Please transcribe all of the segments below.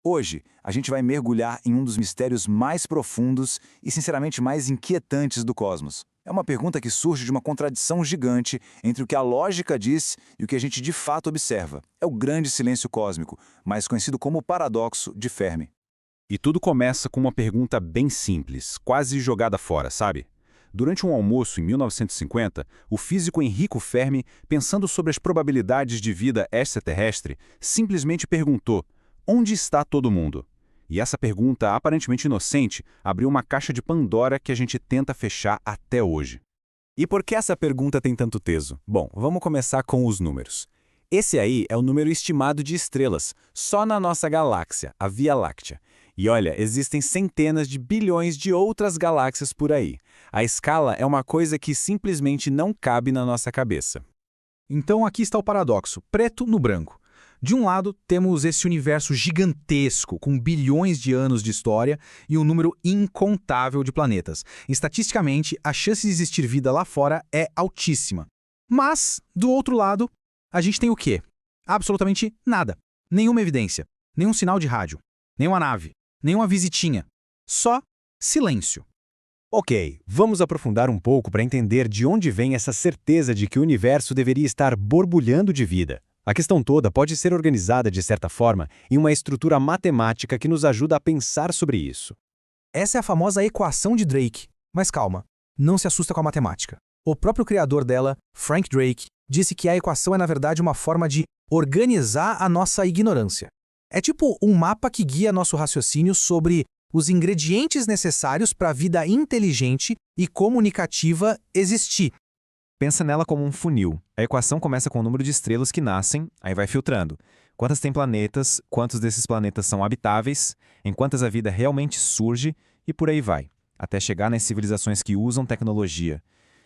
Hoje, a gente vai mergulhar em um dos mistérios mais profundos e, sinceramente, mais inquietantes do cosmos. É uma pergunta que surge de uma contradição gigante entre o que a lógica diz e o que a gente de fato observa. É o grande silêncio cósmico, mais conhecido como o paradoxo de Fermi. E tudo começa com uma pergunta bem simples, quase jogada fora, sabe? Durante um almoço em 1950, o físico Enrico Fermi, pensando sobre as probabilidades de vida extraterrestre, simplesmente perguntou: onde está todo mundo? E essa pergunta, aparentemente inocente, abriu uma caixa de Pandora que a gente tenta fechar até hoje. E por que essa pergunta tem tanto peso? Bom, vamos começar com os números. Esse aí é o número estimado de estrelas, só na nossa galáxia, a Via Láctea. E olha, existem centenas de bilhões de outras galáxias por aí. A escala é uma coisa que simplesmente não cabe na nossa cabeça. Então aqui está o paradoxo, preto no branco. De um lado, temos esse universo gigantesco, com bilhões de anos de história e um número incontável de planetas. Estatisticamente, a chance de existir vida lá fora é altíssima. Mas, do outro lado, a gente tem o quê? Absolutamente nada. Nenhuma evidência, nenhum sinal de rádio, nenhuma nave, nenhuma visitinha. Só silêncio. Ok, vamos aprofundar um pouco para entender de onde vem essa certeza de que o universo deveria estar borbulhando de vida. A questão toda pode ser organizada, de certa forma, em uma estrutura matemática que nos ajuda a pensar sobre isso. Essa é a famosa equação de Drake. Mas calma, não se assusta com a matemática. O próprio criador dela, Frank Drake, disse que a equação é na verdade uma forma de organizar a nossa ignorância. É tipo um mapa que guia nosso raciocínio sobre os ingredientes necessários para a vida inteligente e comunicativa existir. Pensa nela como um funil. A equação começa com o número de estrelas que nascem, aí vai filtrando. Quantas têm planetas, quantos desses planetas são habitáveis, em quantas a vida realmente surge, e por aí vai, até chegar nas civilizações que usam tecnologia.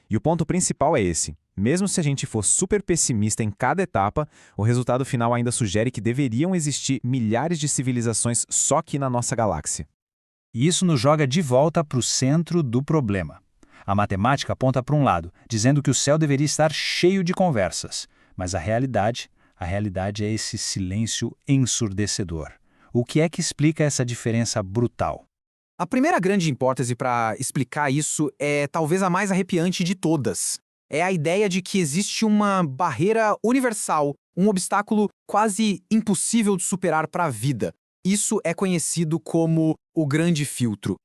E o ponto principal é esse: mesmo se a gente for super pessimista em cada etapa, o resultado final ainda sugere que deveriam existir milhares de civilizações só aqui na nossa galáxia. E isso nos joga de volta para o centro do problema. A matemática aponta para um lado, dizendo que o céu deveria estar cheio de conversas. Mas a realidade é esse silêncio ensurdecedor. O que é que explica essa diferença brutal? A primeira grande hipótese para explicar isso é talvez a mais arrepiante de todas. É a ideia de que existe uma barreira universal, um obstáculo quase impossível de superar para a vida. Isso é conhecido como o grande filtro.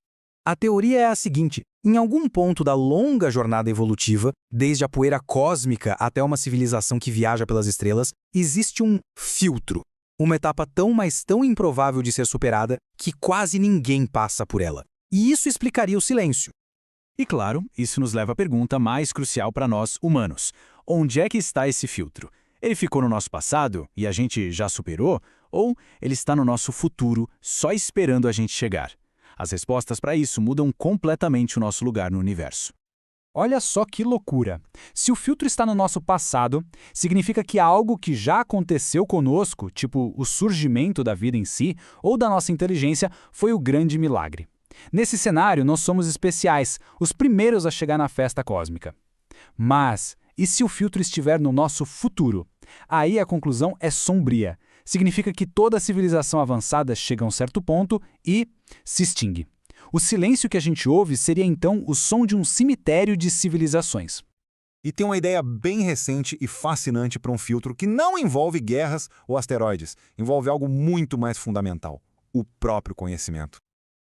A teoria é a seguinte: em algum ponto da longa jornada evolutiva, desde a poeira cósmica até uma civilização que viaja pelas estrelas, existe um filtro. Uma etapa tão, mas tão improvável de ser superada que quase ninguém passa por ela. E isso explicaria o silêncio. E claro, isso nos leva à pergunta mais crucial para nós humanos. Onde é que está esse filtro? Ele ficou no nosso passado e a gente já superou? Ou ele está no nosso futuro, só esperando a gente chegar? As respostas para isso mudam completamente o nosso lugar no universo. Olha só que loucura! Se o filtro está no nosso passado, significa que algo que já aconteceu conosco, tipo o surgimento da vida em si ou da nossa inteligência, foi o grande milagre. Nesse cenário, nós somos especiais, os primeiros a chegar na festa cósmica. Mas, e se o filtro estiver no nosso futuro? Aí a conclusão é sombria. Significa que toda civilização avançada chega a um certo ponto e se extingue. O silêncio que a gente ouve seria então o som de um cemitério de civilizações. E tem uma ideia bem recente e fascinante para um filtro que não envolve guerras ou asteroides. Envolve algo muito mais fundamental: o próprio conhecimento.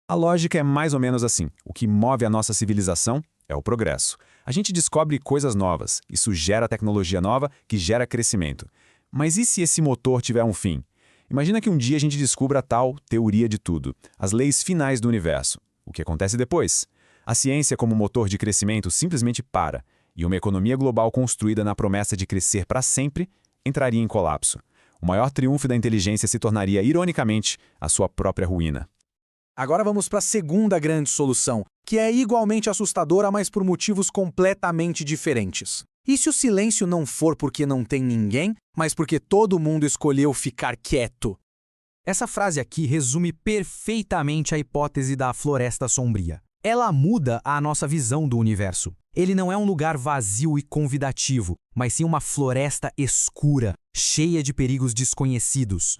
A lógica é mais ou menos assim. O que move a nossa civilização é o progresso. A gente descobre coisas novas. Isso gera tecnologia nova, que gera crescimento. Mas e se esse motor tiver um fim? Imagina que um dia a gente descubra a tal teoria de tudo, as leis finais do universo. O que acontece depois? A ciência como motor de crescimento simplesmente para, e uma economia global construída na promessa de crescer para sempre entraria em colapso. O maior triunfo da inteligência se tornaria, ironicamente, a sua própria ruína. Agora vamos para a segunda grande solução, que é igualmente assustadora, mas por motivos completamente diferentes. E se o silêncio não for porque não tem ninguém, mas porque todo mundo escolheu ficar quieto? Essa frase aqui resume perfeitamente a hipótese da floresta sombria. Ela muda a nossa visão do universo. Ele não é um lugar vazio e convidativo, mas sim uma floresta escura, cheia de perigos desconhecidos.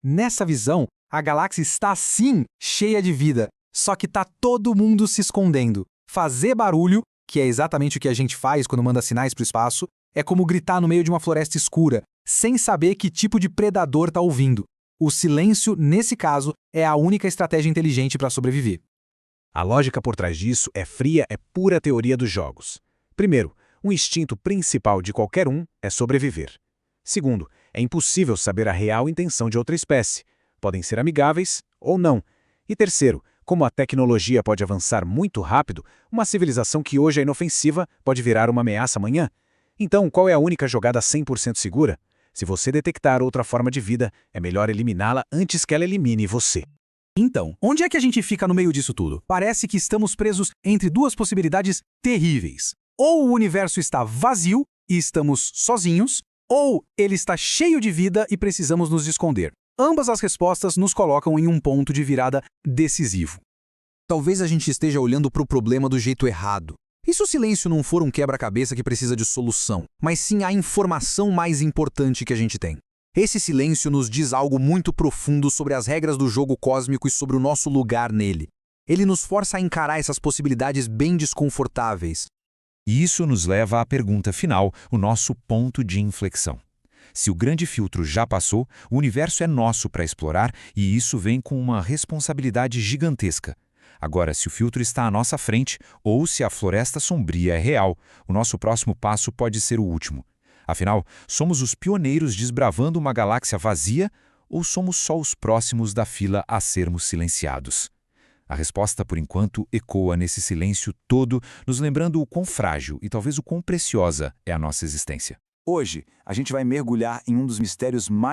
Nessa visão, A galáxia está sim cheia de vida, só que tá todo mundo se escondendo. Fazer barulho, que é exatamente o que a gente faz quando manda sinais para o espaço, é como gritar no meio de uma floresta escura, sem saber que tipo de predador tá ouvindo. O silêncio, nesse caso, é a única estratégia inteligente para sobreviver. A lógica por trás disso é fria, é pura teoria dos jogos. Primeiro, o instinto principal de qualquer um é sobreviver. Segundo, é impossível saber a real intenção de outra espécie. Podem ser amigáveis ou não. E terceiro, como a tecnologia pode avançar muito rápido, uma civilização que hoje é inofensiva pode virar uma ameaça amanhã. Então, qual é a única jogada 100% segura? Se você detectar outra forma de vida, é melhor eliminá-la antes que ela elimine você. Então, onde é que a gente fica no meio disso tudo? Parece que estamos presos entre duas possibilidades terríveis. Ou o universo está vazio e estamos sozinhos, ou ele está cheio de vida e precisamos nos esconder. Ambas as respostas nos colocam em um ponto de virada decisivo. Talvez a gente esteja olhando para o problema do jeito errado. E se o silêncio não for um quebra-cabeça que precisa de solução, mas sim a informação mais importante que a gente tem? Esse silêncio nos diz algo muito profundo sobre as regras do jogo cósmico e sobre o nosso lugar nele. Ele nos força a encarar essas possibilidades bem desconfortáveis. E isso nos leva à pergunta final, o nosso ponto de inflexão. Se o grande filtro já passou, o universo é nosso para explorar e isso vem com uma responsabilidade gigantesca. Agora, se o filtro está à nossa frente ou se a floresta sombria é real, o nosso próximo passo pode ser o último. Afinal, somos os pioneiros desbravando uma galáxia vazia ou somos só os próximos da fila a sermos silenciados? A resposta, por enquanto, ecoa nesse silêncio todo, nos lembrando o quão frágil e talvez o quão preciosa é a nossa existência. Hoje, a gente vai mergulhar em um dos mistérios mais